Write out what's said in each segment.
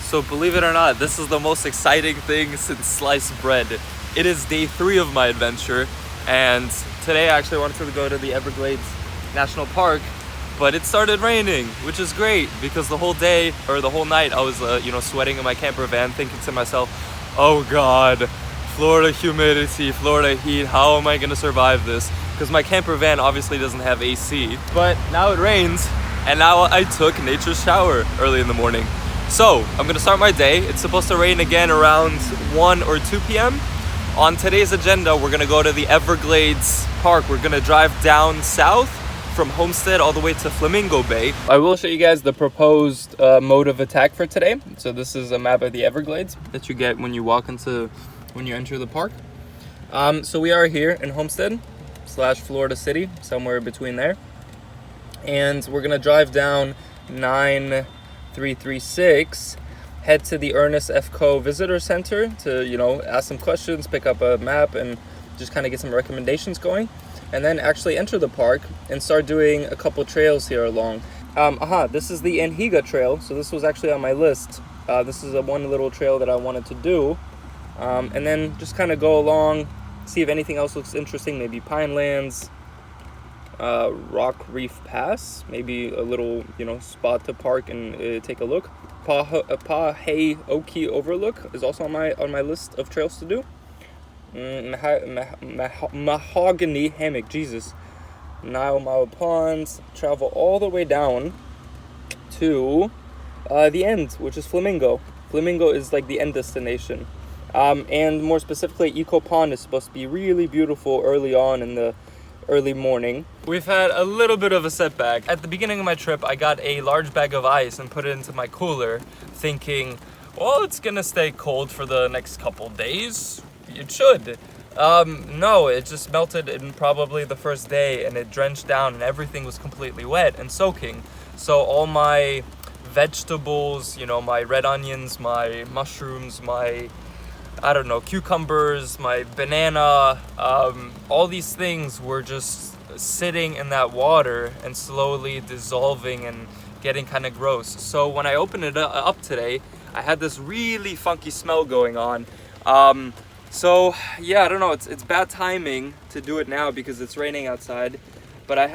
So believe it or not, this is the most exciting thing since sliced bread. It is day 3 of my adventure, and today I actually wanted to go to the Everglades National Park, but it started raining, which is great because the whole day or the whole night I was sweating in my camper van, thinking to myself, oh God, Florida humidity, Florida heat, how am I gonna survive this? Because my camper van obviously doesn't have AC. But now it rains, and now I took nature's shower early in the morning. So I'm gonna start my day. It's supposed to rain again around 1 or 2 p.m. On today's agenda, we're gonna go to the Everglades Park. We're gonna drive down south from Homestead all the way to Flamingo Bay. I will show you guys the proposed mode of attack for today. So this is a map of the Everglades that you get when you enter the park. So we are here in Homestead / Florida City, somewhere between there. And we're gonna drive down 9336, head to the Ernest F. Coe Visitor Center to, ask some questions, pick up a map, and just kind of get some recommendations going. And then actually enter the park and start doing a couple trails here along. This is the Antigua Trail. So this was actually on my list. This is one little trail that I wanted to do. And then just kind of go along, see if anything else looks interesting, maybe Pinelands, Rock Reef Pass, maybe a little, spot to park and take a look. Pahaoki Overlook is also on my list of trails to do. Mahogany Hammock, Jesus. Nile Ponds, travel all the way down to the end, which is Flamingo. Flamingo is like the end destination. And more specifically, Eco Pond is supposed to be really beautiful early on in the early morning. We've had a little bit of a setback. At the beginning of my trip, I got a large bag of ice and put it into my cooler, thinking, well, it's gonna stay cold for the next couple days. It should. No, it just melted in probably the first day, and it drenched down, and everything was completely wet and soaking. So all my vegetables, my red onions, my mushrooms, my cucumbers, my banana, all these things were just sitting in that water and slowly dissolving and getting kind of gross. So when I opened it up today, I had this really funky smell going on. So yeah, I don't know, it's bad timing to do it now because it's raining outside, but I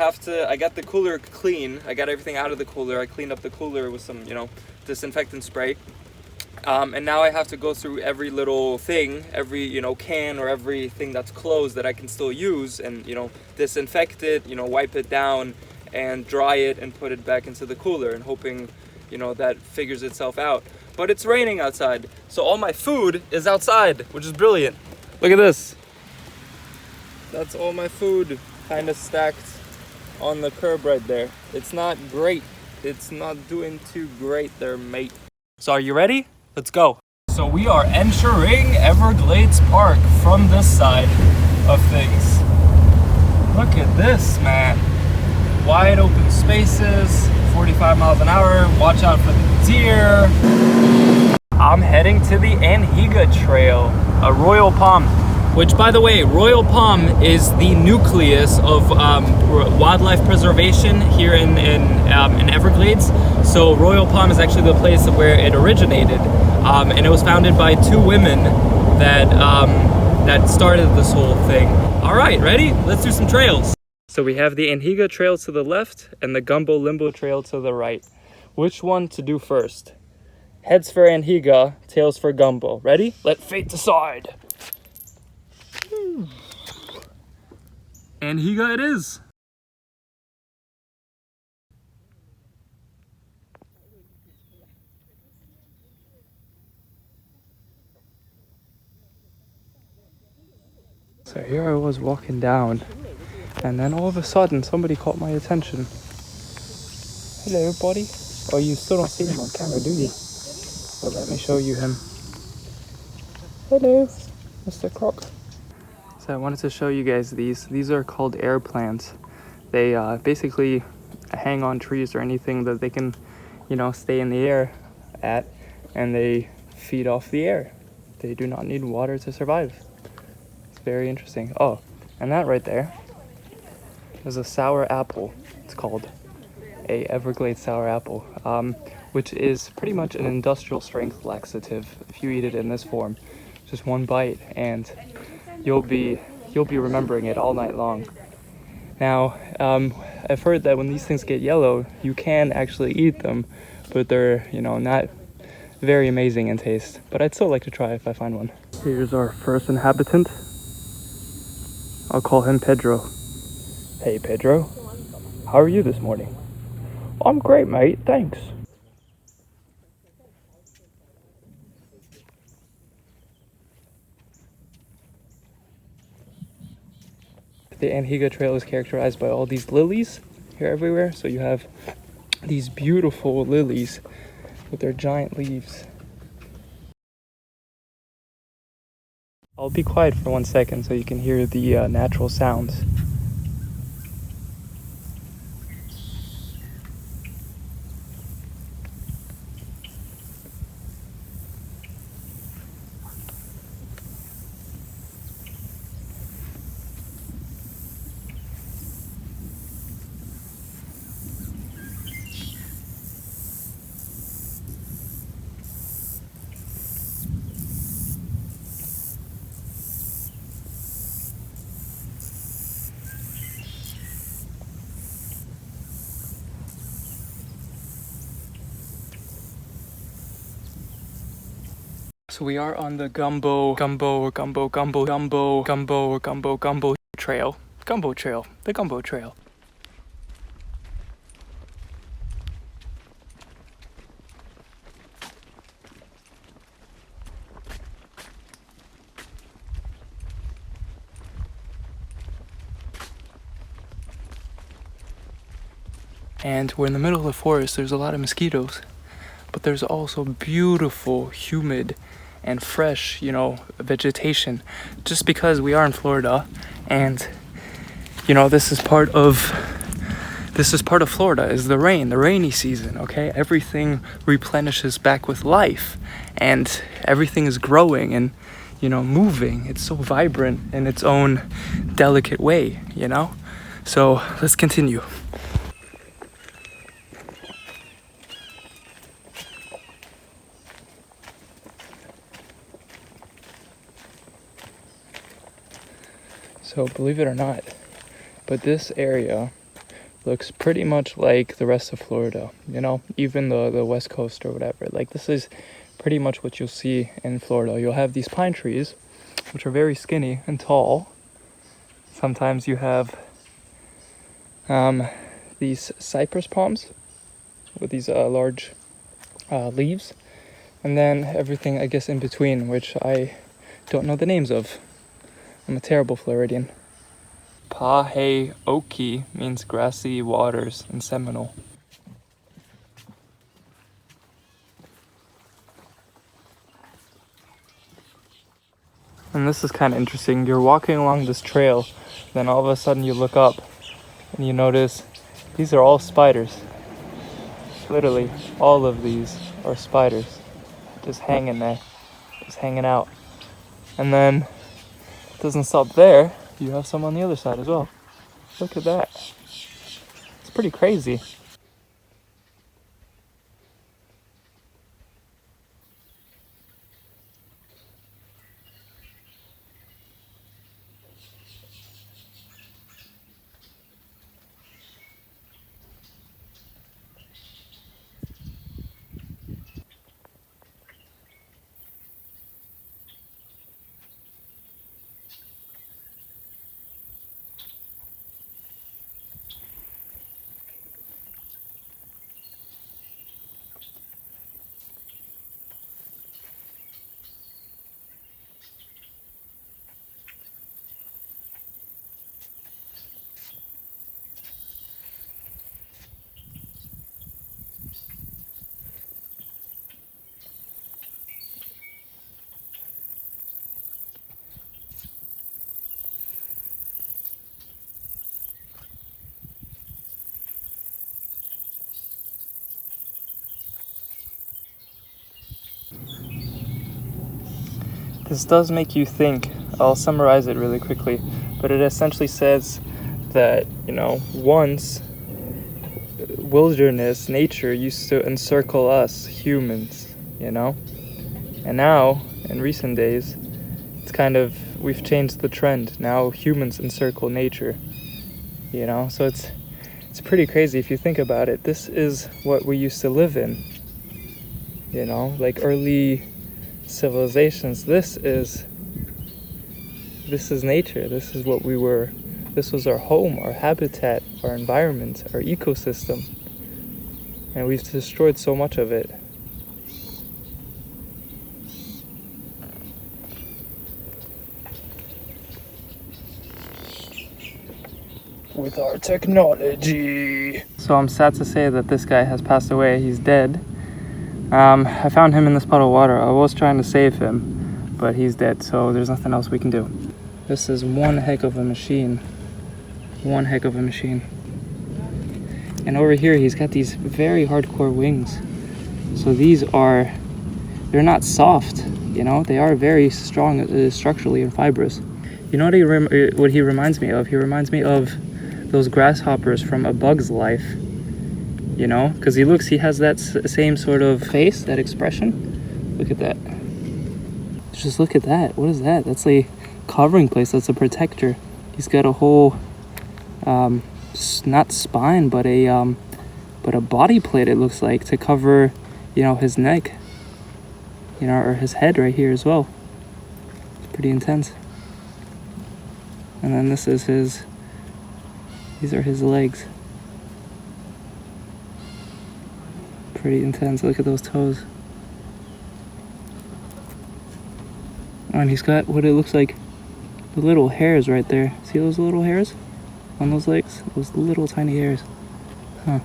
got the cooler clean. I got everything out of the cooler. I cleaned up the cooler with some, disinfectant spray. And now I have to go through every little thing, every, can or everything that's closed that I can still use and, disinfect it, wipe it down and dry it and put it back into the cooler and hoping, that figures itself out. But it's raining outside, so all my food is outside, which is brilliant. Look at this. That's all my food kind of stacked on the curb right there. It's not great. It's not doing too great there, mate. So are you ready? Let's go. So we are entering Everglades Park from this side of things. Look at this, man. Wide open spaces, 45 miles an hour. Watch out for the deer. I'm heading to the Antigua Trail, a Royal Palm, which, by the way, Royal Palm is the nucleus of wildlife preservation here in Everglades. So Royal Palm is actually the place where it originated, and it was founded by 2 women that started this whole thing. All right, ready? Let's do some trails. So we have the Antigua Trail to the left and the Gumbo Limbo Trail to the right. Which one to do first? Heads for Antigua, tails for Gumbo. Ready? Let fate decide. Antigua it is. So here I was walking down, and then all of a sudden somebody caught my attention. Hello, buddy. Oh, you still don't see him on camera, do you? Well, let me show you him. Hello, Mr. Croc. So I wanted to show you guys these. These are called air plants. They basically hang on trees or anything that they can, stay in the air at, and they feed off the air. They do not need water to survive. It's very interesting. Oh, and that right there is a sour apple. It's called a Everglades sour apple, which is pretty much an industrial strength laxative if you eat it in this form. Just one bite and you'll be remembering it all night long. Now, I've heard that when these things get yellow, you can actually eat them, but they're, not very amazing in taste. But I'd still like to try if I find one. Here's our first inhabitant. I'll call him Pedro. Hey, Pedro. How are you this morning? I'm great, mate. Thanks. The Antigua Trail is characterized by all these lilies here everywhere. So you have these beautiful lilies with their giant leaves. I'll be quiet for 1 second so you can hear the natural sounds. So we are on the Gumbo Trail. The Gumbo Trail. And we're in the middle of the forest. There's a lot of mosquitoes, but there's also beautiful, humid, and fresh, vegetation. Just because we are in Florida, and this is part of Florida, is the rainy season. Okay, everything replenishes back with life, and everything is growing and moving. It's so vibrant in its own delicate way. So let's continue. So believe it or not, but this area looks pretty much like the rest of Florida, even the West Coast or whatever. Like, this is pretty much what you'll see in Florida. You'll have these pine trees, which are very skinny and tall. Sometimes you have these cypress palms with these large leaves, and then everything, I guess, in between, which I don't know the names of. I'm a terrible Floridian. Paheoki means grassy waters in Seminole. And this is kind of interesting. You're walking along this trail, then all of a sudden you look up and you notice these are all spiders. Literally, all of these are spiders just hanging there, just hanging out. And then it doesn't stop there. You have some on the other side as well. Look at that. It's pretty crazy. This does make you think. I'll summarize it really quickly, but it essentially says that, once wilderness, nature used to encircle us humans, you know? And now, in recent days, it's kind of, we've changed the trend. Now humans encircle nature, you know? So it's pretty crazy if you think about it. This is what we used to live in, you know? Like early civilizations, this is nature. This is what we were. This was our home, our habitat, our environment, our ecosystem. And we've destroyed so much of it. With our technology. So I'm sad to say that this guy has passed away. He's dead. I found him in this puddle of water. I was trying to save him, but he's dead, so there's nothing else we can do. This is one heck of a machine. One heck of a machine. And over here, he's got these very hardcore wings. So they're not soft, you know? They are very strong structurally and fibrous. You know what he reminds me of? He reminds me of those grasshoppers from A Bug's Life, you know? Because he has that same sort of face, that expression. Look at that. Just look at that. What is that? That's a covering place. That's a protector. He's got a whole not spine, but a body plate, it looks like, to cover, you know, his neck, you know, or his head right here as well. It's pretty intense. And then these are his legs. Pretty intense. Look at those toes. And he's got what it looks like the little hairs right there. See those little hairs on those legs? Those little tiny hairs. Huh.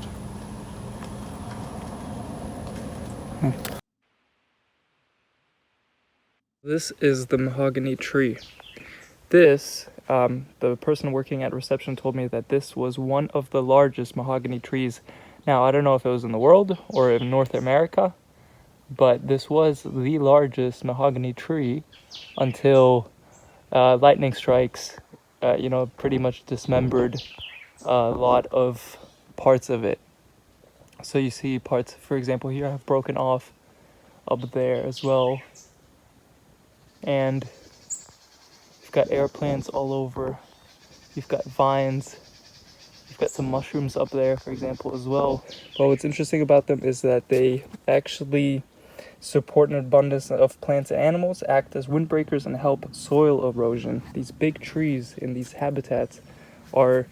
This is the mahogany tree. This, the person working at reception told me that this was one of the largest mahogany trees. Now, I don't know if it was in the world or in North America, but this was the largest mahogany tree until lightning strikes, you know, pretty much dismembered a lot of parts of it. So you see parts, for example, here have broken off up there as well. And you've got airplanes all over. You've got vines. You've got some mushrooms up there, for example, as well. But what's interesting about them is that they actually support an abundance of plants and animals, act as windbreakers, and help soil erosion. These big trees in these habitats are,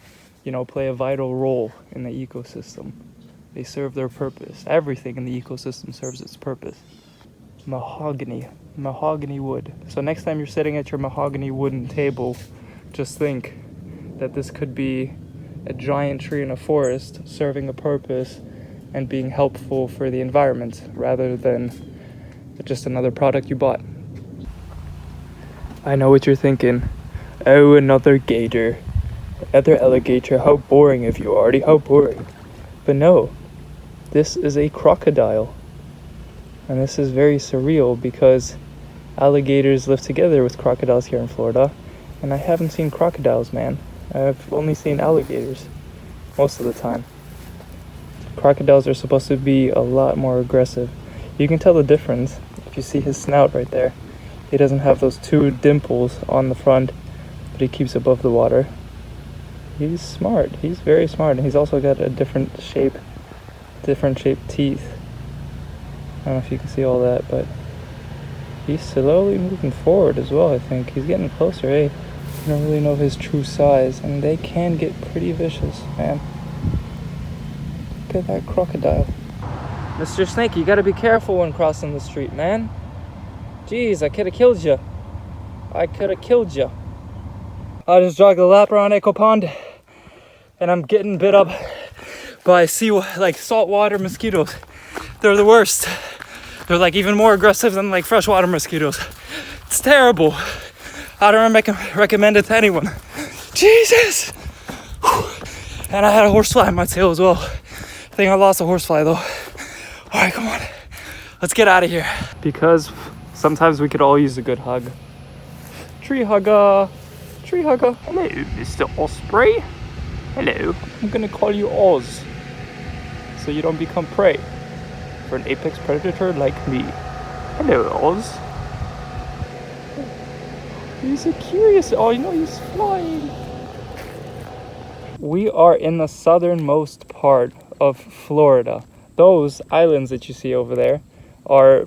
you know, play a vital role in the ecosystem. They serve their purpose. Everything in the ecosystem serves its purpose. Mahogany wood. So next time you're sitting at your mahogany wooden table, just think that this could be a giant tree in a forest serving a purpose and being helpful for the environment rather than just another product you bought. I know what you're thinking. Oh, another gator. Another alligator. How boring of you, Artie. How boring. But no, this is a crocodile. And this is very surreal because alligators live together with crocodiles here in Florida. And I haven't seen crocodiles, man. I've only seen alligators most of the time. Crocodiles are supposed to be a lot more aggressive. You can tell the difference if you see his snout right there. He doesn't have those two dimples on the front, but he keeps above the water. He's smart. He's very smart. And he's also got a different shaped teeth. I don't know if you can see all that, but he's slowly moving forward as well, I think. He's getting closer, eh? I don't really know his true size, and they can get pretty vicious, man. Look at that crocodile. Mr. Snake, you gotta be careful when crossing the street, man. Jeez, I could've killed you. I just jogged a lap around Echo Pond, and I'm getting bit up by saltwater mosquitoes. They're the worst. They're like even more aggressive than like freshwater mosquitoes. It's terrible. I don't recommend it to anyone. Jesus! And I had a horsefly in my tail as well. I think I lost a horsefly though. Alright, come on. Let's get out of here. Because sometimes we could all use a good hug. Tree hugger. Tree hugger. Hello, Mr. Osprey. Hello. I'm gonna call you Oz. so you don't become prey for an apex predator like me. Hello, Oz. He's so curious. Oh, you know, he's flying. We are in the southernmost part of Florida. Those islands that you see over there are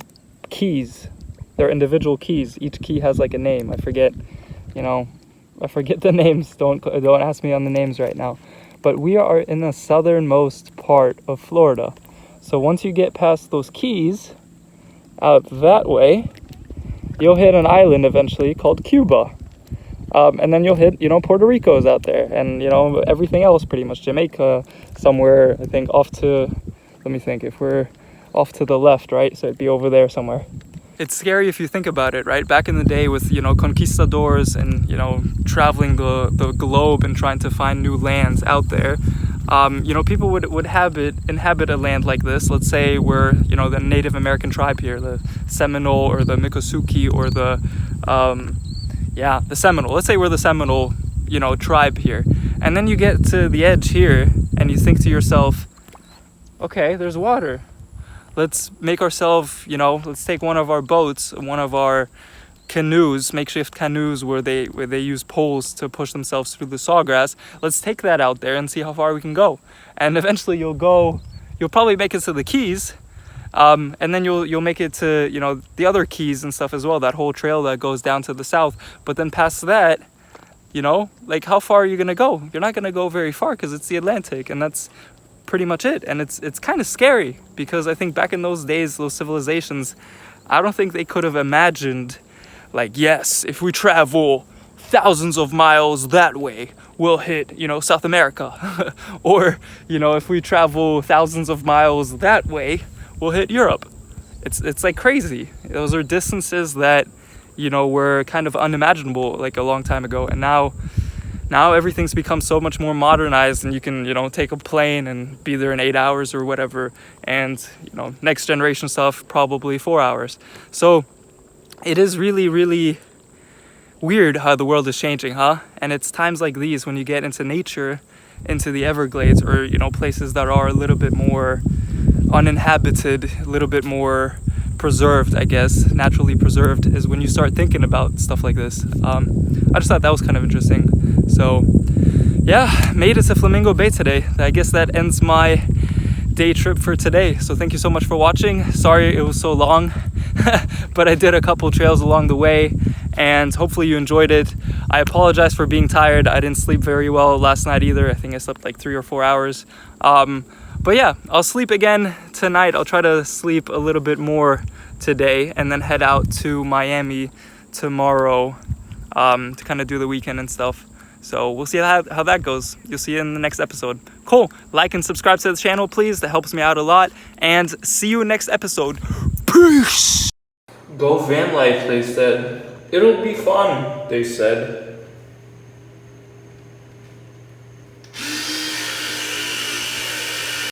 keys. They're individual keys. Each key has like a name. I forget the names. Don't ask me on the names right now. But we are in the southernmost part of Florida. So once you get past those keys, out that way, you'll hit an island eventually called Cuba. And then you'll hit, Puerto Rico's out there, and, everything else pretty much. Jamaica, somewhere, I think, let me think, if we're off to the left, right? So it'd be over there somewhere. It's scary if you think about it, right? Back in the day with, conquistadors and, traveling the globe and trying to find new lands out there, people would inhabit a land like this. Let's say we're, the Native American tribe here, the Seminole or the Miccosukee or the Seminole. Let's say we're the Seminole, tribe here. And then you get to the edge here and you think to yourself, okay, there's water. Let's make ourselves, let's take one of our boats, one of our canoes, makeshift canoes where they use poles to push themselves through the sawgrass. Let's take that out there and see how far we can go. And eventually you'll probably make it to the Keys. And then you'll make it to, the other keys and stuff as well, that whole trail that goes down to the south. But then past that, like how far are you going to go? You're not going to go very far because it's the Atlantic, and that's pretty much it. And it's kind of scary because I think back in those days, those civilizations, I don't think they could have imagined, like, yes, if we travel thousands of miles that way, we'll hit, South America. Or, if we travel thousands of miles that way, we'll hit Europe. It's like crazy. Those are distances that, were kind of unimaginable like a long time ago. And now everything's become so much more modernized, and you can, take a plane and be there in 8 hours or whatever. And, next generation stuff, probably 4 hours. So it is really, really weird how the world is changing, huh? And it's times like these when you get into nature, into the Everglades, or, places that are a little bit more uninhabited, a little bit more preserved, I guess, naturally preserved, is when you start thinking about stuff like this. I just thought that was kind of interesting. So yeah, made it to Flamingo Bay today. I guess that ends my day trip for today. So thank you so much for watching. Sorry it was so long, but I did a couple trails along the way, and hopefully you enjoyed it. I apologize for being tired. I didn't sleep very well last night either. I think I slept like 3 or 4 hours. But yeah, I'll sleep again tonight. I'll try to sleep a little bit more today and then head out to Miami tomorrow to kind of do the weekend and stuff. So we'll see how that goes. You'll see it in the next episode. Cool. Like and subscribe to the channel, please. That helps me out a lot. And see you next episode. Peace! Go van life, they said. It'll be fun, they said.